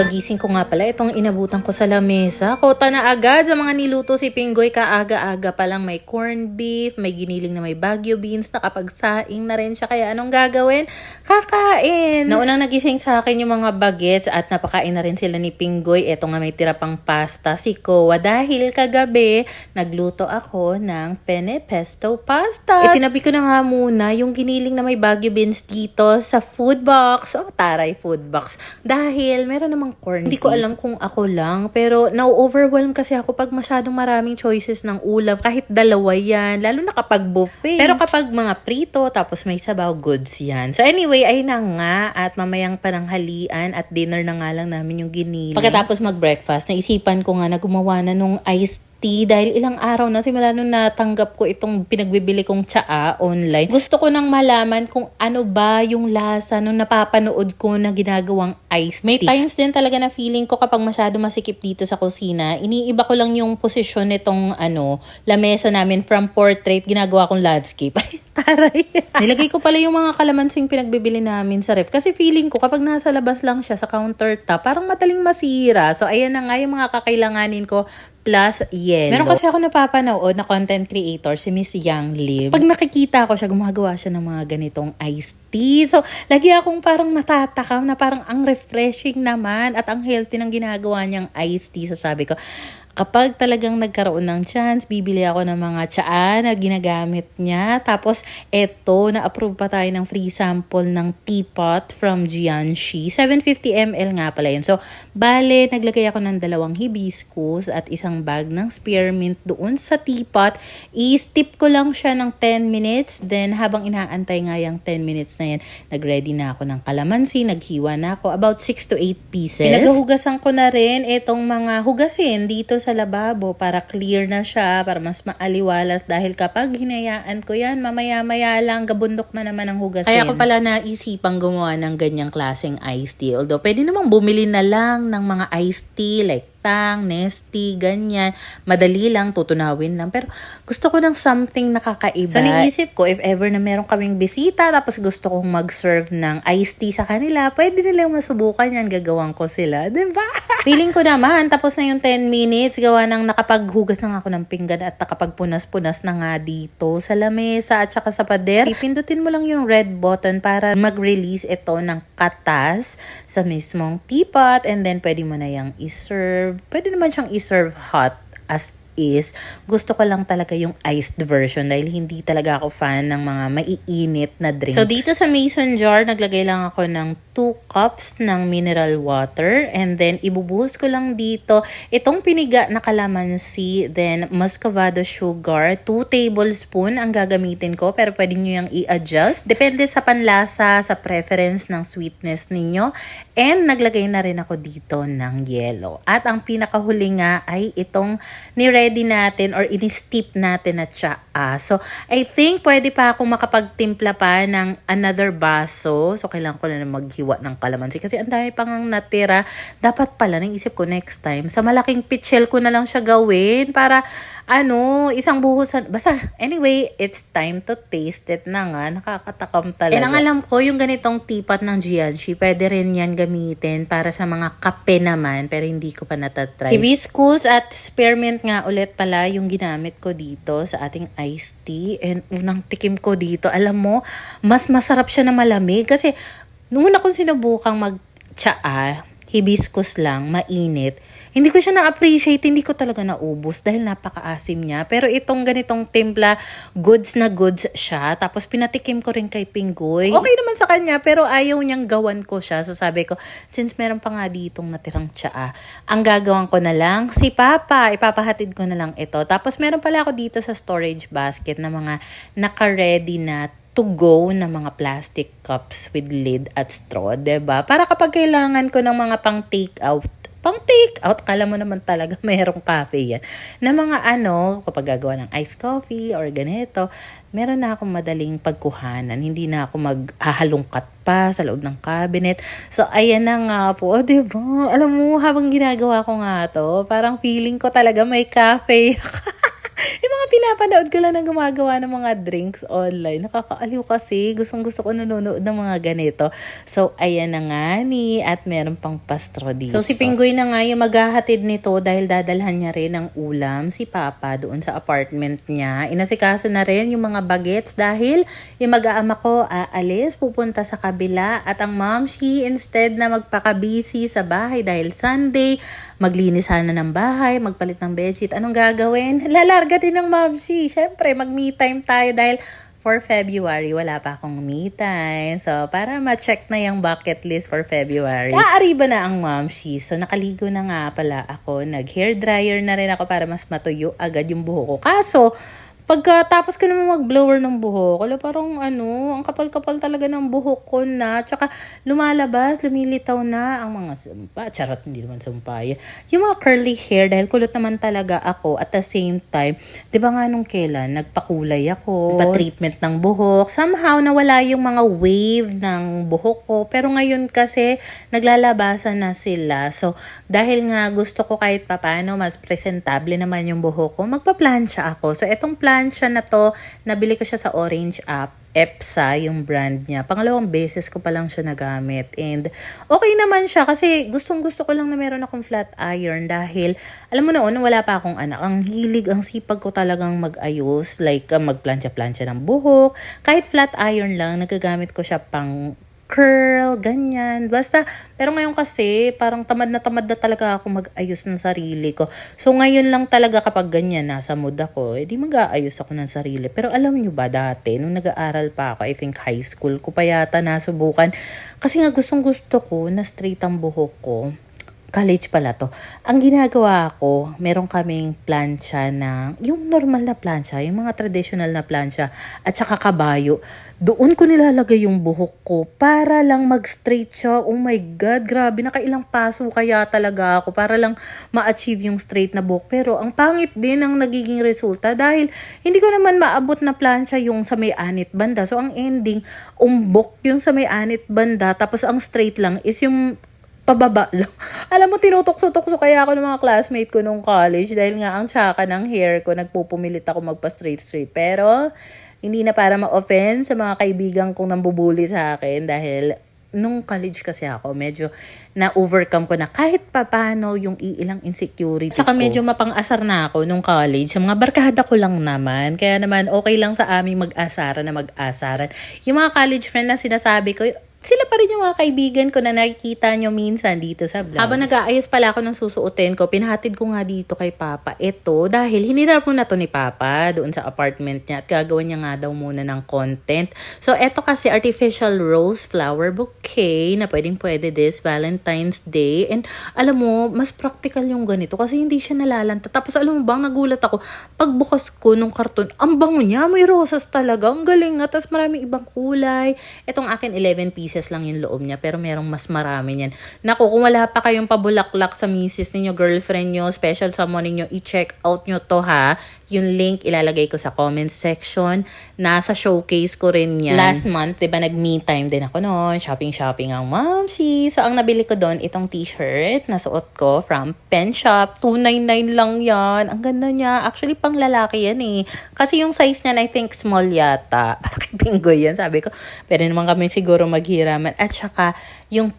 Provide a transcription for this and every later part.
Pagkagising ko nga pala, itong inabutan ko sa lamesa. Kota na agad sa mga niluto si Pinggoy. Kaaga-aga pa lang may corned beef, may giniling na may Baguio beans, nakapagsaing na rin siya. Kaya anong gagawin? Kakain! Naunang nagising sa akin yung mga bagets at napakain na rin sila ni Pinggoy. Eto nga may tira pang pasta si Koa dahil kagabi nagluto ako ng penne pesto pasta. Itinabi ko na nga muna yung giniling na may Baguio beans dito sa food box. Oh, taray food box. Dahil meron namang corn. Hindi ko alam kung ako lang, pero na-overwhelm kasi ako pag masyadong maraming choices ng ulam. Kahit dalawa yan, lalo na kapag buffet. Pero kapag mga prito, tapos may sabaw, goods yan. So anyway, ay na nga, at mamayang pananghalian at dinner na nga lang namin yung giniling. Pagkatapos mag-breakfast, naisipan ko nga na gumawa na nung iced tea dahil ilang araw na simula nung natanggap ko itong pinagbibili kong tsaa online. Gusto ko nang malaman kung ano ba yung lasa nung napapanood ko na ginagawang iced tea. May times din talaga na feeling ko kapag masyado masikip dito sa kusina, iniiba ko lang yung posisyon nitong lamesa namin from portrait, ginagawa kong landscape. Taray. Nilagay ko pala yung mga kalamansing pinagbibili namin sa ref kasi feeling ko kapag nasa labas lang siya sa countertop, parang madaling masira. So ayan na nga yung mga kakailanganin ko plus yellow. Meron kasi ako napapanood na content creator, si Miss Yang Liv. Pag nakikita ko siya, gumagawa siya ng mga ganitong iced tea. So, lagi akong parang natatakam na parang ang refreshing naman at ang healthy ng ginagawa niyang iced tea. So, sabi ko, kapag talagang nagkaroon ng chance, bibili ako ng mga tsaa na ginagamit niya. Tapos, eto, na-approve pa tayo ng free sample ng teapot from Gianchi. 750 ml nga pala yun. So, bale, naglagay ako ng 2 hibiscus at isang bag ng spearmint doon sa teapot. I-steep ko lang siya ng 10 minutes. Then, habang inaantay nga yung 10 minutes na yan, nag-ready na ako ng kalamansi. Naghiwa na ako. About 6 to 8 pieces. Pinaghugasan ko na rin itong mga hugasin dito sa lababo para clear na siya, para mas maaliwalas dahil kapag hinayaan ko yan, mamaya-maya lang, gabundok na naman ang hugasin. Kaya ko pala naisipang gumawa ng ganyang klaseng iced tea. Although, pwede namang bumili na lang ng mga iced tea like Tang, Nestea, ganyan. Madali lang, tutunawin lang. Pero gusto ko ng something nakakaiba. So, naisip ko, if ever na meron kaming bisita, tapos gusto kong mag-serve ng iced tea sa kanila, pwede nilang masubukan yan, gagawin ko sila. Diba? Feeling ko naman, tapos na yung 10 minutes, gawa ng nakapaghugas na nga ako ng pinggan at nakapagpunas-punas na nga dito sa lamesa at saka sa pader. Pindutin mo lang yung red button para mag-release ito ng katas sa mismong teapot and then pwede mo na yung iserve. Pwede naman siyang iserve hot as is. Gusto ko lang talaga yung iced version dahil hindi talaga ako fan ng mga maiinit na drinks. So dito sa mason jar, naglagay lang ako ng 2 cups ng mineral water and then ibubuhos ko lang dito itong piniga na kalamansi, then muscovado sugar, 2 tablespoon ang gagamitin ko pero pwede nyo yung i-adjust. Depende sa panlasa, sa preference ng sweetness ninyo. And naglagay na rin ako dito ng yellow. At ang pinakahuli nga ay itong ni-ready natin or ini-steep natin na tsaa. So, I think pwede pa akong makapagtimpla pa ng another baso. So, kailangan ko na maghiwa ng kalamansi kasi ang dami pang natira. Dapat pala, naisip ko next time, sa malaking pitchel ko na lang siya gawin para isang buhusan. Basta, anyway, it's time to taste it na nga. Nakakatakam talaga. And ang alam ko, yung ganitong teapot ng Gianchi, pwede rin yan gamitin para sa mga kape naman, pero hindi ko pa natatry. Hibiscus at spearmint nga ulit pala yung ginamit ko dito sa ating iced tea. And unang tikim ko dito, alam mo, mas masarap siya na malamig. Kasi, nung una kong sinubukang mag-tsaa, hibiscus lang, mainit, hindi ko siya na-appreciate, hindi ko talaga naubos dahil napakaasim niya. Pero itong ganitong timpla, goods na goods siya. Tapos pinatikim ko rin kay Pinggoy. Okay naman sa kanya, pero ayaw niyang gawan ko siya. So sabi ko, since meron pa nga ditong natirang tsaa, ang gagawan ko na lang, si Papa, ipapahatid ko na lang ito. Tapos meron pala ako dito sa storage basket na mga naka-ready na to go na mga plastic cups with lid at straw, diba? Para kapag kailangan ko ng mga pang take out, kala mo naman talaga mayroong cafe yan. Na mga kapag gagawa ng iced coffee or ganito, meron na akong madaling pagkuhanan. Hindi na ako maghahalungkat pa sa loob ng cabinet. So, ayan na nga po. Diba? Alam mo, habang ginagawa ko nga to, parang feeling ko talaga may cafe. Yung mga pinapanood ko lang na gumagawa ng mga drinks online. Nakakaaliw kasi. Gustong-gusto ko nanonood ng mga ganito. So, ayan na nga ni. At meron pang pastro dito. So, si Pinggoy na nga yung maghahatid nito dahil dadalhan niya rin ng ulam si Papa doon sa apartment niya. Inasikaso na rin yung mga bagets dahil yung mag-aama ko aalis, pupunta sa kabila. At ang momshi, instead na magpaka-busy sa bahay dahil Sunday, maglinis sana ng bahay, magpalit ng bedsheet. Anong gagawin? Lalarga din ng momshi. Siyempre, mag-me time tayo dahil for February, wala pa akong me time. So, para ma-check na yung bucket list for February. Kaariba na ang momshi. So, nakaligo na nga pala ako. Nag-hair dryer na rin ako para mas matuyo agad yung buhok ko. Kaso, pagkatapos ko naman mag-blower ng buhok, parang ang kapal-kapal talaga ng buhok ko na. Tsaka lumalabas, lumilitaw na ang mga sumpa. Charot, hindi naman sumpa yan. Yung mga curly hair, dahil kulot naman talaga ako. At the same time, di ba nga nung kailan, nagpakulay ako, pa-treatment ng buhok. Somehow, nawala yung mga wave ng buhok ko. Pero ngayon kasi, naglalabasan na sila. So, dahil nga gusto ko kahit papano, mas presentable naman yung buhok ko, magpa-plancha ako. So, etong plancha na to, nabili ko siya sa Orange app. EPSA yung brand niya. Pangalawang beses ko pa lang siya nagamit. And okay naman siya kasi gustong-gusto ko lang na meron akong flat iron dahil alam mo noon, wala pa akong anak. Ang hilig, ang sipag ko talagang mag-ayos. Like magplancha-plancha ng buhok. Kahit flat iron lang, nagagamit ko siya pang curl, ganyan. Basta, pero ngayon kasi, parang tamad na talaga ako mag-ayos ng sarili ko. So, ngayon lang talaga kapag ganyan, nasa mood ako, di mag-aayos ako ng sarili. Pero alam nyo ba, dati, nung nag-aaral pa ako, I think high school ko pa yata nasubukan. Kasi nga gustong-gusto ko na straight ang buhok ko. College pala to. Ang ginagawa ko, meron kaming plancha na, yung normal na plancha, yung mga traditional na plancha, at saka kabayo. Doon ko nilalagay yung buhok ko para lang mag-straight siya. Oh my God, grabe, nakailang paso kaya talaga ako para lang ma-achieve yung straight na buhok. Pero ang pangit din ang nagiging resulta dahil hindi ko naman maabot na plancha yung sa may anit banda. So ang ending, umbok yung sa may anit banda, tapos ang straight lang is yung pababa lang. Alam mo, tinutukso-tukso kaya ako ng mga classmate ko nung college dahil nga ang tsaka ng hair ko, nagpupumilit ako magpa-straight. Pero, hindi na para ma-offend sa mga kaibigan kong nambubuli sa akin dahil nung college kasi ako, medyo na-overcome ko na kahit papano yung iilang insecurity ko. Tsaka medyo mapang-asar na ako nung college. Sa mga barkada ko lang naman. Kaya naman, okay lang sa aming mag-asaran na mag-asaran. Yung mga college friend na sinasabi ko, sila pa rin yung mga kaibigan ko na nakikita nyo minsan dito sa vlog. Habang nag-aayos pala ako ng susuotin ko, pinahatid ko nga dito kay Papa. Ito, dahil hinirap mo na to ni Papa doon sa apartment niya at gagawin niya nga daw muna ng content. So, eto kasi artificial rose flower bouquet na pwede this Valentine's Day. And alam mo, mas practical yung ganito kasi hindi siya nalalanta. Tapos alam mo bang, nagulat ako. Pagbukas ko nung karton, ang bango niya, may rosas talaga. Ang galing nga. Tapos maraming ibang kulay. Etong akin, 11 pieces lang yung loob niya, pero merong mas marami niyan. Naku, kung wala pa kayong pabulaklak sa misis ninyo, girlfriend nyo, special someone ninyo, i-check out nyo to ha. Yung link ilalagay ko sa comment section. Nasa showcase ko rin yan. Last month, diba, nag-me time din ako noon. Shopping ang momshi. So, ang nabili ko doon, itong t-shirt na suot ko from Pen Shop. $299 lang yan. Ang ganda niya. Actually, pang lalaki yan eh. Kasi yung size niya, I think, small yata. Parang Pinggoy yan. Sabi ko, pwede naman kami siguro maghiraman. At saka, yung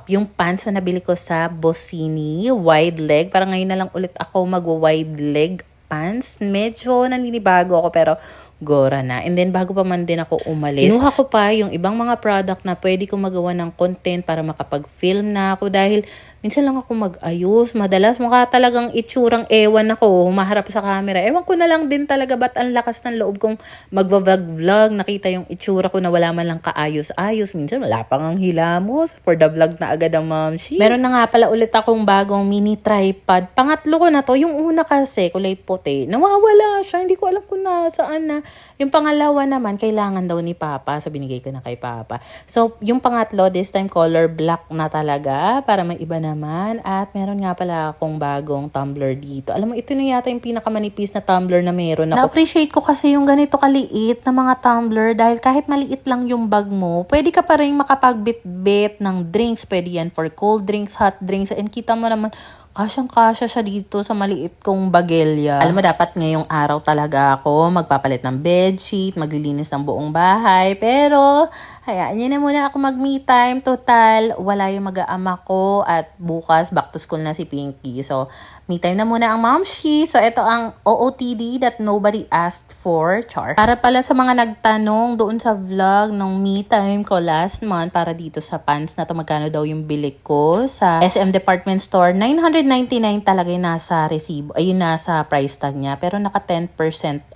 yung pants na nabili ko sa Bossini, wide leg. Parang ngayon na lang ulit ako mag-wide leg pants. Medyo naninibago ako pero gora na. And then bago pa man din ako umalis, kinuha ko pa yung ibang mga product na pwede kong magawa ng content para makapag-film na ako dahil minsan lang ako mag-ayos. Madalas mukha talagang itsurang ewan ako, humaharap sa camera. Ewan ko na lang din talaga ba't ang lakas ng loob kong mag-vlog. Nakita yung itsura ko na wala man lang kaayos-ayos. Minsan wala pang ang hilamos. For the vlog na agad ang momshi. Meron na nga pala ulit akong bagong mini tripod. Pangatlo ko na to. Yung una kasi, kulay puti. Nawawala siya. Hindi ko alam kung nasaan na. Yung pangalawa naman, kailangan daw ni Papa. So, binigay ko na kay Papa. So, yung pangatlo, this time color black na talaga. Para may iba naman. At meron nga pala akong bagong tumbler dito. Alam mo, ito na yata yung pinakamanipis na tumbler na meron ako. Na-appreciate ko kasi yung ganito kaliit na mga tumbler. Dahil kahit maliit lang yung bag mo, pwede ka pa rin makapagbit-bit ng drinks. Pwede yan for cold drinks, hot drinks. And kita mo naman, Kasyang-kasya siya dito sa maliit kong bagelya. Alam mo, dapat ngayong araw talaga ako magpapalit ng bedsheet, maglilinis ng buong bahay. Pero, hayaan niyo na muna ako mag-me time. Total, wala yung mag-aama ko at bukas back to school na si Pinky. So, me time na muna ang momshi. So, ito ang OOTD that nobody asked for, char. Para pala sa mga nagtanong doon sa vlog ng me time ko last month para dito sa pants na to, magkano daw yung bili ko sa SM Department Store. 999 talaga yung nasa resibo, ayun nasa price tag niya. Pero naka 10%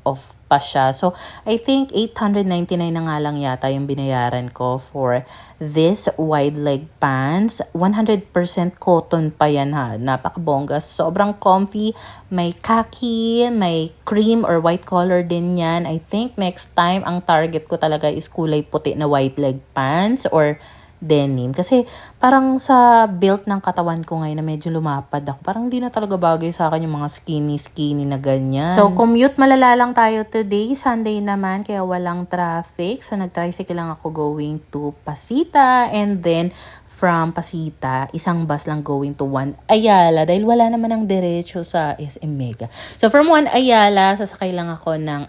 off pa siya. So, I think 899 na nga lang yata yung binayaran ko for this wide leg pants. 100% cotton pa yan ha. Napakabongga. Sobrang comfy. May khaki, may cream or white color din yan. I think next time, ang target ko talaga is kulay puti na wide leg pants or denim. Kasi parang sa build ng katawan ko ngayon na medyo lumapad ako, parang hindi na talaga bagay sa akin yung mga skinny na ganyan. So, commute malala lang tayo today. Sunday naman, kaya walang traffic. So, nag-tricycle lang ako going to Pasita. And then, from Pasita, isang bus lang going to 1 Ayala. Dahil wala naman ang diretso sa SM Mega. So, from 1 Ayala, sasakay lang ako ng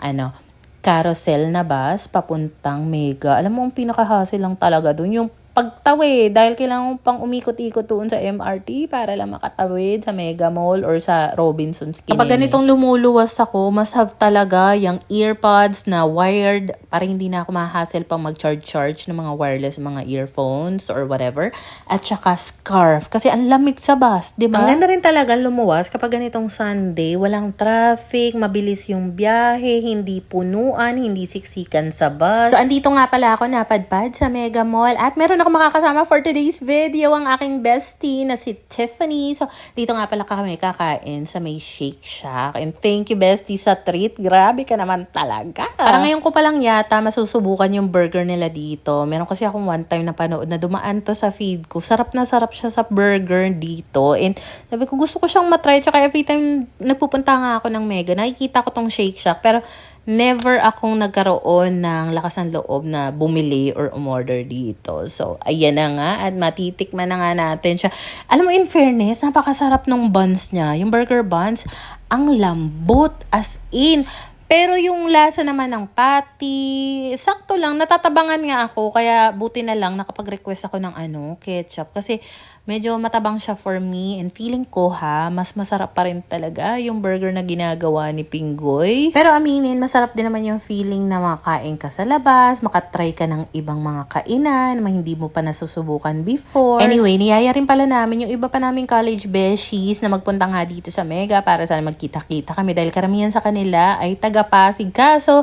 carousel na bus papuntang Mega. Alam mo, ang pinaka-hassle lang talaga doon yung pagtawid, dahil kailangan pang umikot-ikot doon sa MRT para lang makatawid sa Mega Mall or sa Robinsons. Kapag ganitong lumuluwas ako, must have talaga yung earpods na wired para hindi na ako ma-hassle pang mag-charge ng mga wireless, mga earphones or whatever. At saka scarf, kasi ang lamig sa bus, di ba? Ang ganda rin talaga lumuwas kapag ganitong Sunday, walang traffic, mabilis yung biyahe, hindi punuan, hindi siksikan sa bus. So, andito nga pala ako napadpad sa Mega Mall at meron ako makakasama for today's video, ang aking bestie na si Tiffany. So, dito nga pala kami kakain sa may Shake Shack. And thank you, bestie, sa treat. Grabe ka naman talaga. Parang ngayon ko palang yata masusubukan yung burger nila dito. Meron kasi akong one time na panood na dumaan to sa feed ko. Sarap na sarap siya sa burger dito. And sabi ko, gusto ko siyang matry. Tsaka every time nagpupunta nga ako ng Mega, nakikita ko tong Shake Shack. Pero never akong nagkaroon ng lakas ng loob na bumili or umorder dito. So, ayan na nga. At matitikman na nga natin siya. Alam mo, in fairness, napakasarap ng buns niya. Yung burger buns, ang lambot as in. Pero yung lasa naman ng patty, sakto lang. Natatabangan nga ako. Kaya buti na lang nakapag-request ako ng ketchup. Kasi medyo matabang siya for me and feeling ko mas masarap pa rin talaga yung burger na ginagawa ni Pinggoy. Pero aminin, masarap din naman yung feeling na makakain ka sa labas, makatry ka ng ibang mga kainan na hindi mo pa nasusubukan before. Anyway, niyaya rin pala namin yung iba pa naming college beshies na magpunta nga dito sa Mega para sana magkita-kita kami dahil karamihan sa kanila ay taga-Pasig. Kaso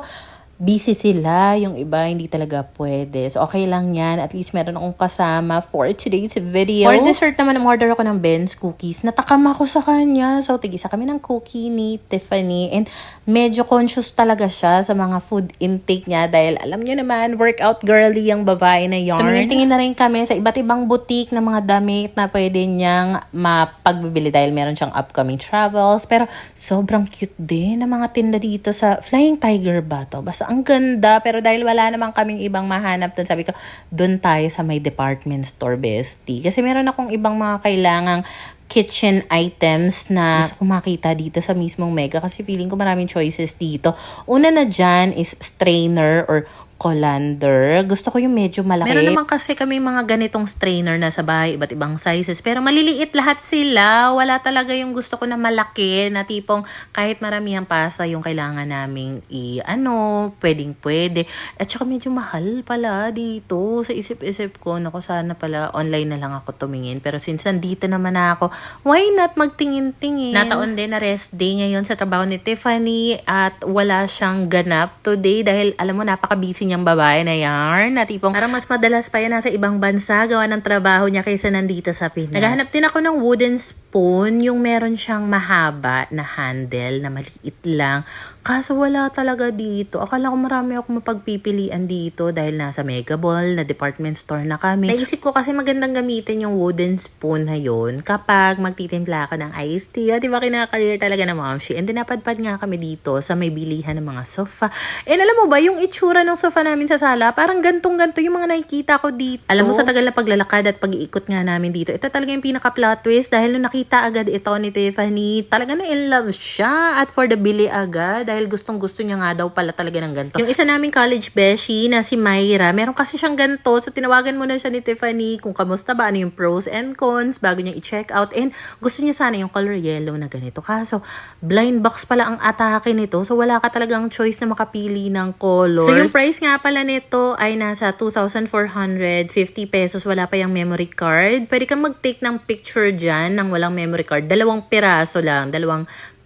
busy sila, yung iba hindi talaga pwede. So, okay lang yan. At least meron akong kasama for today's video. For dessert naman, order ako ng Ben's cookies. Natakam ako sa kanya. So, tig-isa kami ng cookie ni Tiffany. And medyo conscious talaga siya sa mga food intake niya dahil alam niyo naman, workout girly yung babae na yarn. Tumingin na rin kami sa iba't ibang boutique na mga damit na pwede niyang mapagbibili dahil meron siyang upcoming travels. Pero sobrang cute din ng mga tinda dito sa Flying Tiger ba to? Basta ang ganda, pero dahil wala namang kaming ibang mahanap doon, sabi ko, doon tayo sa may department store, bestie. Kasi meron akong ibang mga kailangang kitchen items na gusto ko makita dito sa mismong Mega kasi feeling ko maraming choices dito. Una na dyan is strainer or colander. Gusto ko yung medyo malaki. Meron naman kasi kami mga ganitong strainer na sa bahay, iba't ibang sizes. Pero maliliit lahat sila. Wala talaga yung gusto ko na malaki, na tipong kahit maramihan pasa yung kailangan naming pwedeng pwede. At saka medyo mahal pala dito. Sa isip-isip ko, naku, sana pala online na lang ako tumingin. Pero since nandito naman ako, why not magtingin-tingin? Nataon din na rest day ngayon sa trabaho ni Tiffany at wala siyang ganap today dahil alam mo, napaka-busy niyang babae na yarn, na tipong parang mas madalas pa yan nasa ibang bansa gawa ng trabaho niya kaysa nandito sa Pinas. Naghahanap din ako ng wooden spoon, yung meron siyang mahaba na handle na maliit lang. Kaso wala talaga dito. Akala ko marami ako mapagpipilian dito dahil nasa Mega Mall na department store na kami. Naisip ko kasi magandang gamitin yung wooden spoon na yun kapag magtitimpla ako ng iced tea. Di ba kinakareer talaga ng momshi? And then napadpad nga kami dito sa may bilihan ng mga sofa. And alam mo ba, yung itsura ng sofa namin sa sala, parang gantong-ganto yung mga nakikita ko dito. Alam mo, sa tagal na paglalakad at pag-iikot nga namin dito, ito talaga yung pinaka-plot twist dahil nung nakita agad ito ni Tiffany, talaga na in love siya at for the bili agad dahil gustong-gusto niya nga daw pala talaga ng ganito. Yung isa naming college beshi na si Myra, meron kasi siyang ganito. So, tinawagan muna siya ni Tiffany kung kamusta ba, ano yung pros and cons bago niya i-check out. And gusto niya sana yung color yellow na ganito. Kaso, blind box pala ang atake nito. So, wala ka talagang choice na makapili ng colors. So, yung price nga pala nito ay nasa 2,450 pesos. Wala pa yung memory card. Pwede kang mag-take ng picture dyan ng walang memory card. 2 piraso lang. 2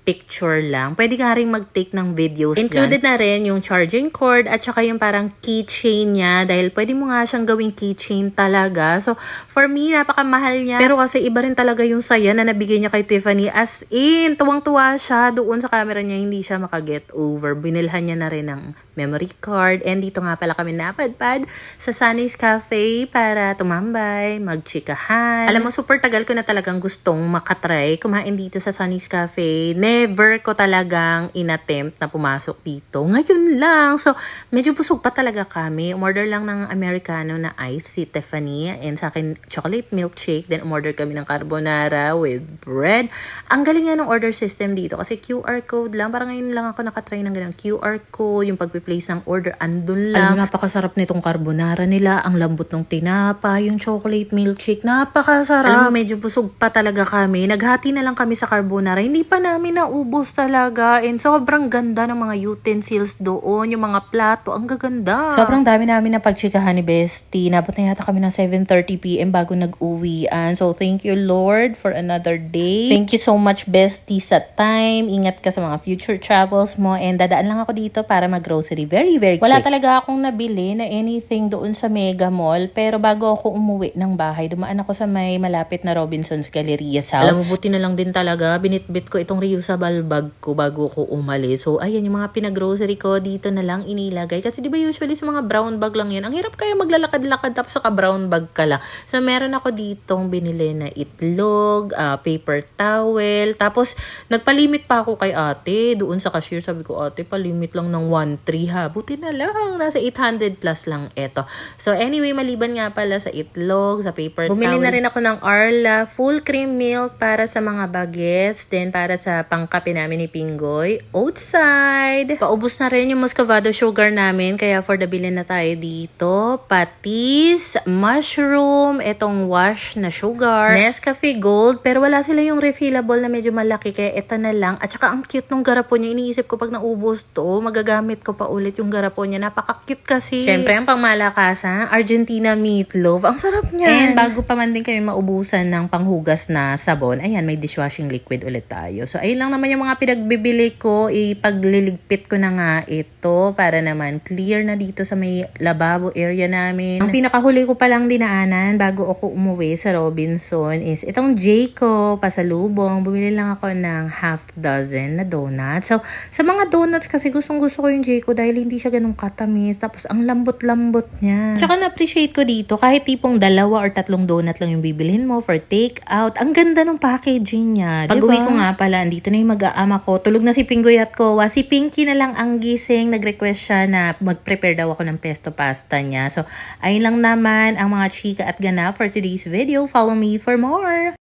picture lang. Pwede ka rin mag-take ng videos included dyan. Na rin yung charging cord at saka yung parang keychain niya dahil pwede mo nga siyang gawing keychain talaga. So, for me, napakamahal niya. Pero kasi iba rin talaga yung saya na nabigay niya kay Tiffany. As in, tuwang-tuwa siya doon sa camera niya. Hindi siya makaget over. Binilhan niya na rin ng memory card. And dito nga pala kami napadpad sa Sunny's Cafe para tumambay, magchikahan. Alam mo, super tagal ko na talagang gustong makatry kumain dito sa Sunny's Cafe. Never ko talagang inattempt na pumasok dito. Ngayon lang. So, medyo busog pa talaga kami. Umorder lang ng Americano na ice si Tiffany. And sa akin, chocolate milkshake. Then, umorder kami ng carbonara with bread. Ang galing nga ng order system dito. Kasi QR code lang. Parang ngayon lang ako nakatry ng ganang QR code. Yung pagpiplace ng order, andun lang. Alam mo, napakasarap nitong carbonara nila. Ang lambot ng tinapa. Yung chocolate milkshake. Napakasarap. Alam mo, medyo busog pa talaga kami. Naghati na lang kami sa carbonara. Hindi pa namin naubos talaga. And sobrang ganda ng mga utensils doon. Yung mga plato. Ang gaganda. Sobrang dami namin na pagchikahan ni Bestie. Nabot na yata kami ng 7:30 PM bago nag-uwian. So, thank you, Lord, for another day. Thank you so much, Bestie, sa time. Ingat ka sa mga future travels mo. And dadaan lang ako dito para mag-grocery. Very, very quick. Wala talaga akong nabili na anything doon sa Mega Mall. Pero bago ako umuwi ng bahay, dumaan ako sa may malapit na Robinson's Galleria South. Alam mo, buti na lang din talaga. Binitbit ko itong reusable bag ko bago ko umalis. So, ayan, yung mga pinag-grocery ko dito na lang inilagay. Kasi di ba usually sa mga brown bag lang yan, ang hirap kaya maglalakad-lakad tapos saka brown bag ka lang. So, meron ako ditong binili na itlog, paper towel. Tapos, nagpalimit pa ako kay ate. Doon sa cashier, sabi ko, ate, palimit lang ng 1.3 ha. Buti na lang. Nasa 800 plus lang eto. So, anyway, maliban nga pala sa itlog, sa paper towel. Bumili na rin ako ng Arla full cream milk para sa mga bagets. Then, para sa pangkape namin ni Pinggoy, outside. Paubos na rin yung muscovado sugar namin, kaya for the bilhin na tayo dito. Patis, mushroom, etong wash na sugar, Nescafe Gold, pero wala sila yung refillable na medyo malaki, kaya ito na lang. At saka ang cute nung garapon niya. Iniisip ko pag naubos to, magagamit ko pa ulit yung garapon niya. Napaka-cute kasi. Siyempre, ang pangmalakasan, Argentina meatloaf. Ang sarap niya. And bago pa man din kami maubusan ng panghugas na sabon, ayan, may dishwashing liquid ulit tayo. So, ayun lang naman yung mga pinagbibili ko. Ipagliligpit ko na nga ito para naman clear na dito sa may lababo area namin. Ang pinakahuli ko palang dinaanan bago ako umuwi sa Robinson is itong Jayco pasalubong. Bumili lang ako ng half dozen na donuts. So, sa mga donuts kasi gustong-gusto ko yung Jayco dahil hindi siya ganun katamis. Tapos, ang lambot-lambot niya. Tsaka na-appreciate ko dito kahit tipong 2 or 3 donut lang yung bibilhin mo for take out. Ang ganda ng packaging niya. Pag-uwi ko nga pala, andito na yung mag-aama ko. Tulog na si Pinggoy at Kowa. Si Pinky na lang ang gising. Nag-request siya na mag-prepare daw ako ng pesto pasta niya. So, ayun lang naman ang mga chika at ganap for today's video. Follow me for more!